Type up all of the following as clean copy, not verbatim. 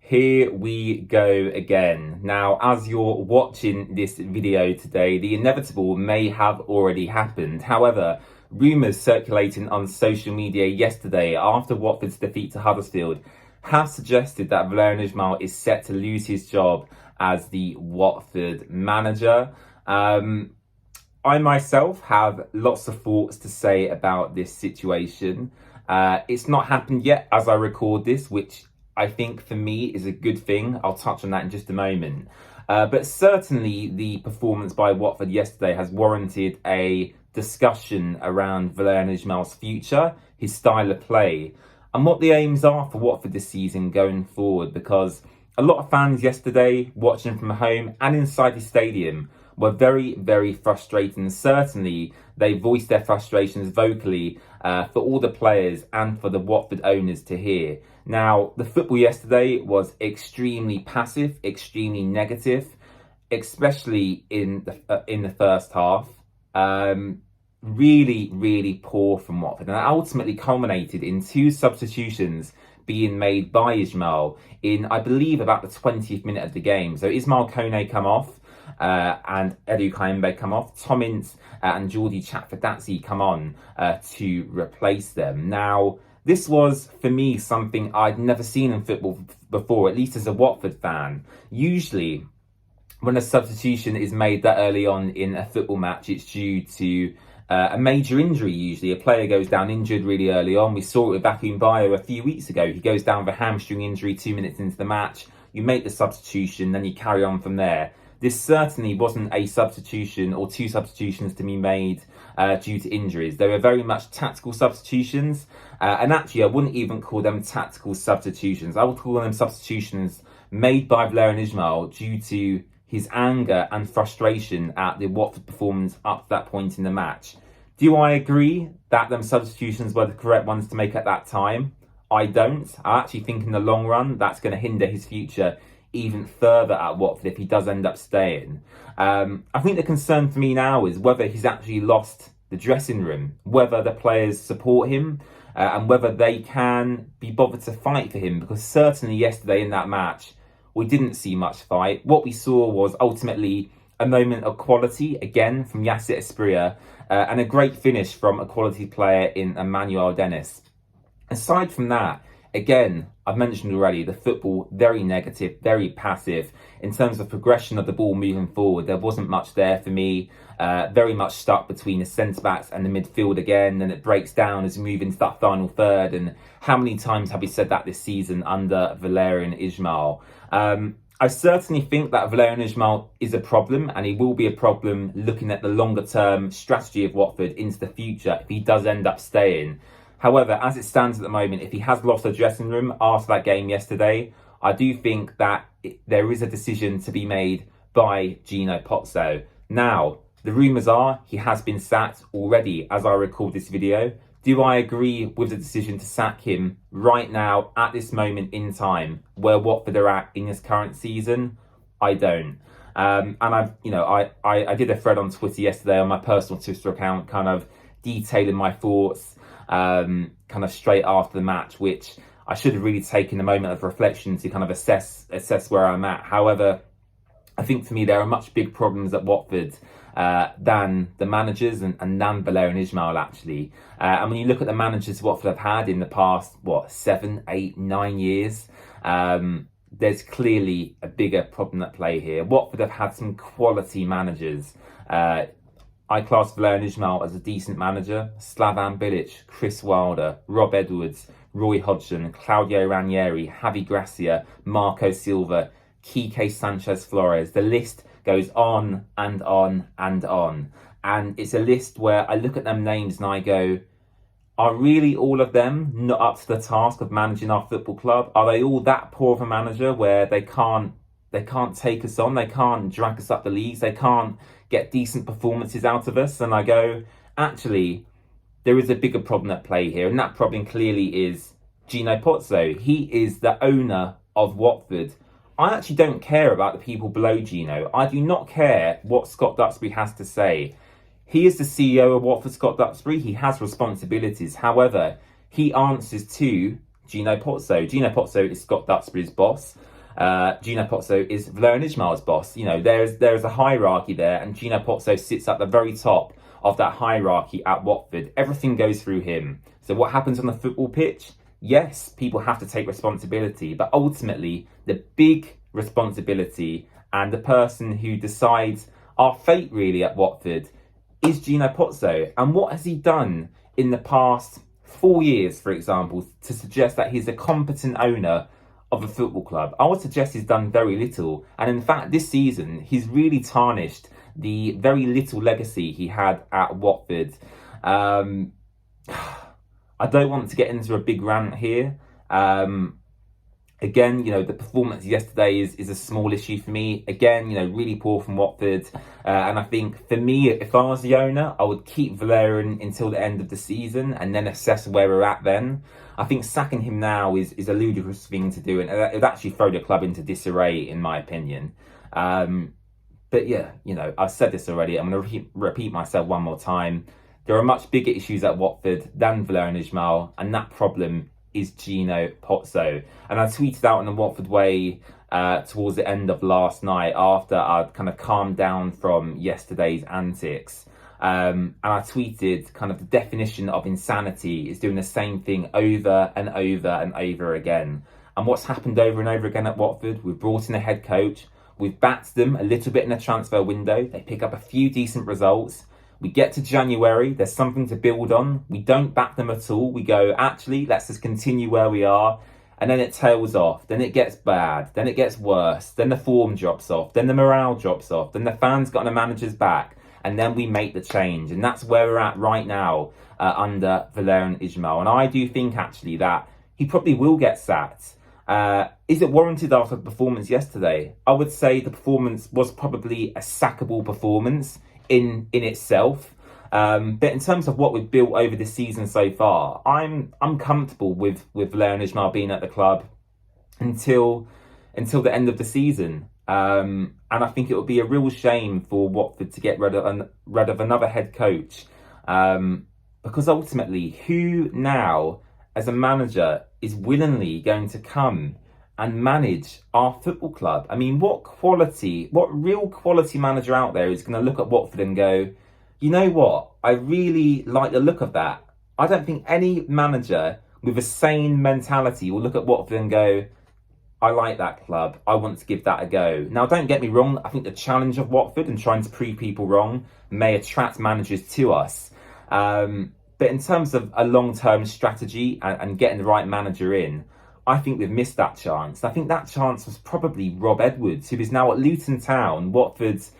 Here we go again. Now, as you're watching this video today, the inevitable may have already happened. However, rumours circulating on social media yesterday after Watford's defeat to Huddersfield have suggested that Valérien Ismaël is set to lose his job as the Watford manager. I myself have lots of thoughts to say about this situation. It's not happened yet as I record this, which I think for me is a good thing. I'll touch on that in just a moment. But certainly the performance by Watford yesterday has warranted a discussion around Valérien Ismaël's future, his style of play, and what the aims are for Watford this season going forward. Because a lot of fans yesterday, watching from home and inside the stadium, were very, very frustrated, and certainly they voiced their frustrations vocally for all the players and for the Watford owners to hear. Now, the football yesterday was extremely passive, extremely negative, especially in the first half. Really, really poor from Watford, and that ultimately culminated in two substitutions being made by Ismaël in, I believe, about the 20th minute of the game. So Ismaël Kone come off, and Edu Kayembe come off. Tom Ince and Geordie Chatfadazzi come on to replace them. Now, this was, for me, something I'd never seen in football before, at least as a Watford fan. Usually, when a substitution is made that early on in a football match, it's due to a major injury. Usually a player goes down injured really early on. We saw it with Bakun Bayo a few weeks ago. He goes down with a hamstring injury 2 minutes into the match. You make the substitution, then you carry on from there. This certainly wasn't a substitution or two substitutions to be made due to injuries. They were very much tactical substitutions. And actually, I wouldn't even call them tactical substitutions. I would call them substitutions made by Valérien Ismaël due to his anger and frustration at the Watford performance up to that point in the match. Do I agree that them substitutions were the correct ones to make at that time? I don't. I actually think in the long run, that's going to hinder his future even further at Watford if he does end up staying. I think the concern for me now is whether he's actually lost the dressing room, whether the players support him, and whether they can be bothered to fight for him. Because certainly yesterday in that match, we didn't see much fight. What we saw was ultimately a moment of quality, again, from Yasser Espria, and a great finish from a quality player in Emmanuel Dennis. Aside from that, again, I've mentioned already, the football, very negative, very passive. In terms of progression of the ball moving forward, there wasn't much there for me. Very much stuck between the centre-backs and the midfield again, and it breaks down as we move into that final third. And how many times have we said that this season under Valérien Ismaël? I certainly think that Valérien Ismaël is a problem, and he will be a problem looking at the longer-term strategy of Watford into the future if he does end up staying. However, as it stands at the moment, if he has lost the dressing room after that game yesterday, I do think that there is a decision to be made by Gino Pozzo. Now, the rumours are he has been sacked already as I record this video. Do I agree with the decision to sack him right now at this moment in time where Watford are at in this current season? I don't. And I did a thread on Twitter yesterday on my personal Twitter account, kind of detailing my thoughts, kind of straight after the match, which I should have really taken a moment of reflection to kind of assess where I'm at. However, I think for me there are much big problems at Watford than the managers and than Valérien Ismaël actually. And when you look at the managers Watford have had in the past, 7, 8, 9 years, there's clearly a bigger problem at play here. Watford have had some quality managers. I class Valérien Ismaël as a decent manager. Slaven Bilic, Chris Wilder, Rob Edwards, Roy Hodgson, Claudio Ranieri, Javi Gracia, Marco Silva, Quique Sanchez Flores. The list goes on and on and on. And it's a list where I look at them names and I go, are really all of them not up to the task of managing our football club? Are they all that poor of a manager where they can't take us on, they can't drag us up the leagues, they can't get decent performances out of us? And I go, actually, there is a bigger problem at play here, and that problem clearly is Gino Pozzo. He is the owner of Watford. I actually don't care about the people below Gino. I do not care what Scott Duxbury has to say. He is the CEO of Watford, Scott Duxbury. He has responsibilities. However, he answers to Gino Pozzo. Gino Pozzo is Scott Duxbury's boss. Gino Pozzo is Valerian Ismail's boss. You know, there's a hierarchy there, and Gino Pozzo sits at the very top of that hierarchy at Watford. Everything goes through him. So what happens on the football pitch? Yes, people have to take responsibility, but ultimately the big responsibility and the person who decides our fate really at Watford is Gino Pozzo. And what has he done in the past 4 years, for example, to suggest that he's a competent owner of a football club? I would suggest he's done very little. And in fact, this season, he's really tarnished the very little legacy he had at Watford. I don't want to get into a big rant here. Again, you know, the performance yesterday is a small issue for me. Again, you know, really poor from Watford. And I think for me, if I was the owner, I would keep Valerian until the end of the season and then assess where we're at then. I think sacking him now is a ludicrous thing to do, and it would actually throw the club into disarray, in my opinion. But yeah, you know, I've said this already. I'm going to repeat myself one more time. There are much bigger issues at Watford than Valerian Ismail, and that problem is Gino Pozzo. And I tweeted out on the Watford Way towards the end of last night after I'd kind of calmed down from yesterday's antics. And I tweeted kind of the definition of insanity is doing the same thing over and over and over again. And what's happened over and over again at Watford, we've brought in a head coach, we've backed them a little bit in the transfer window, they pick up a few decent results. We get to January, there's something to build on. We don't back them at all. We go, actually, let's just continue where we are. And then it tails off. Then it gets bad. Then it gets worse. Then the form drops off. Then the morale drops off. Then the fans got on the manager's back. And then we make the change. And that's where we're at right now under Valerian Ismail. And I do think, actually, that he probably will get sacked. Is it warranted after the performance yesterday? I would say the performance was probably a sackable performance in itself, but in terms of what we've built over this season so far, I'm comfortable with Valerian Ismail being at the club until the end of the season, and I think it would be a real shame for Watford to get rid of another head coach, because ultimately, who now as a manager is willingly going to come and manage our football club? I mean, what real quality manager out there is going to look at Watford and go, you know what, I really like the look of that? I don't think any manager with a sane mentality will look at Watford and go, I like that club, I want to give that a go. Now, don't get me wrong, I think the challenge of Watford and trying to prove people wrong may attract managers to us. But in terms of a long-term strategy and getting the right manager in, I think we've missed that chance. I think that chance was probably Rob Edwards, who is now at Luton Town, Watford's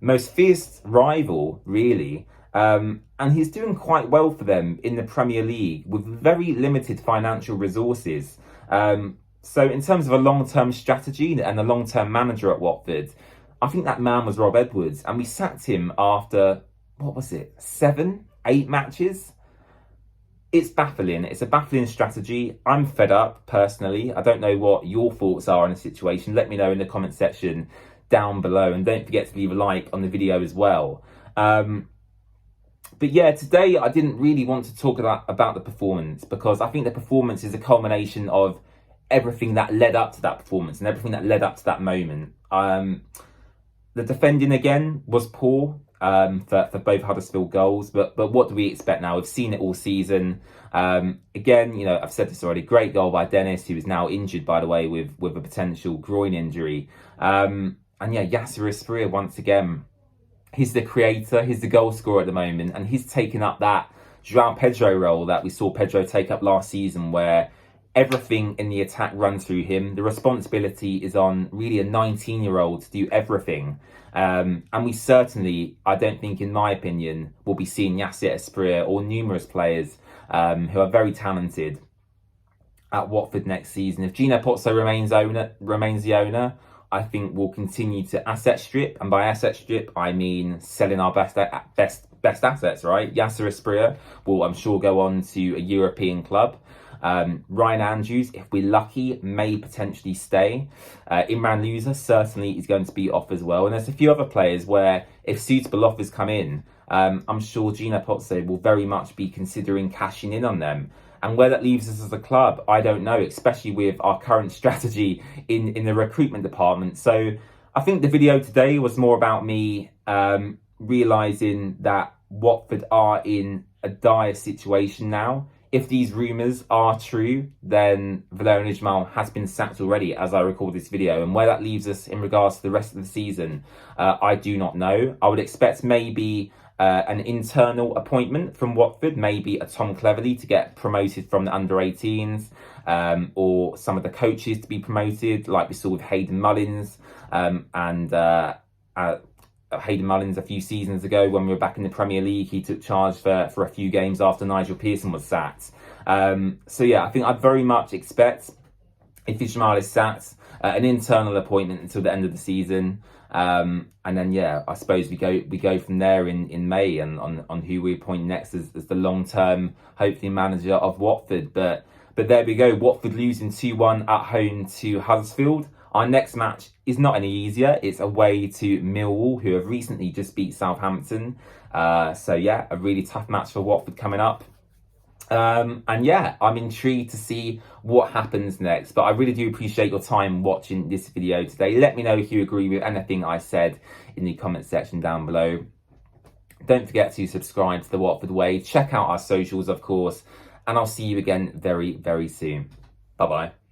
most fierce rival, really. And he's doing quite well for them in the Premier League with very limited financial resources. So in terms of a long-term strategy and a long-term manager at Watford, I think that man was Rob Edwards. And we sacked him after, 7, 8 matches? It's baffling. It's a baffling strategy. I'm fed up, personally. I don't know what your thoughts are on the situation. Let me know in the comment section down below. And don't forget to leave a like on the video as well. But yeah, today I didn't really want to talk about the performance, because I think the performance is a culmination of everything that led up to that performance and everything that led up to that moment. The defending, again, was poor. For both Huddersfield goals, but what do we expect now? We've seen it all season. Again, you know, I've said this already. Great goal by Dennis, who is now injured, by the way, with a potential groin injury. And yeah, Yasser Espria once again. He's the creator. He's the goal scorer at the moment, and he's taken up that João Pedro role that we saw Pedro take up last season, where everything in the attack runs through him. The responsibility is on really a 19-year-old to do everything. And we certainly, I don't think, in my opinion, will be seeing Yasser Espria or numerous players who are very talented at Watford next season. If Gino Pozzo remains the owner, I think we'll continue to asset strip. And by asset strip, I mean selling our best assets, right? Yasser Espria will, I'm sure, go on to a European club. Ryan Andrews, if we're lucky, may potentially stay. Imran Louza certainly is going to be off as well. And there's a few other players where, if suitable offers come in, I'm sure Gino Pozzo will very much be considering cashing in on them. And where that leaves us as a club, I don't know, especially with our current strategy in the recruitment department. So I think the video today was more about me realising that Watford are in a dire situation now. If these rumours are true, then Valérien Ismaël has been sacked already as I record this video. And where that leaves us in regards to the rest of the season, I do not know. I would expect maybe an internal appointment from Watford, maybe a Tom Cleverley to get promoted from the under-18s, or some of the coaches to be promoted, like we saw with Hayden Mullins, Hayden Mullins a few seasons ago when we were back in the Premier League. He took charge for a few games after Nigel Pearson was sacked. So yeah, I think I'd very much expect, if Ismaël is sacked, an internal appointment until the end of the season. And then yeah, I suppose we go from there in May and on who we appoint next as the long-term, hopefully, manager of Watford. But there we go, Watford losing 2-1 at home to Huddersfield. Our next match is not any easier. It's away to Millwall, who have recently just beat Southampton. So yeah, a really tough match for Watford coming up. And yeah, I'm intrigued to see what happens next. But I really do appreciate your time watching this video today. Let me know if you agree with anything I said in the comment section down below. Don't forget to subscribe to The Watford Way. Check out our socials, of course. And I'll see you again very, very soon. Bye-bye.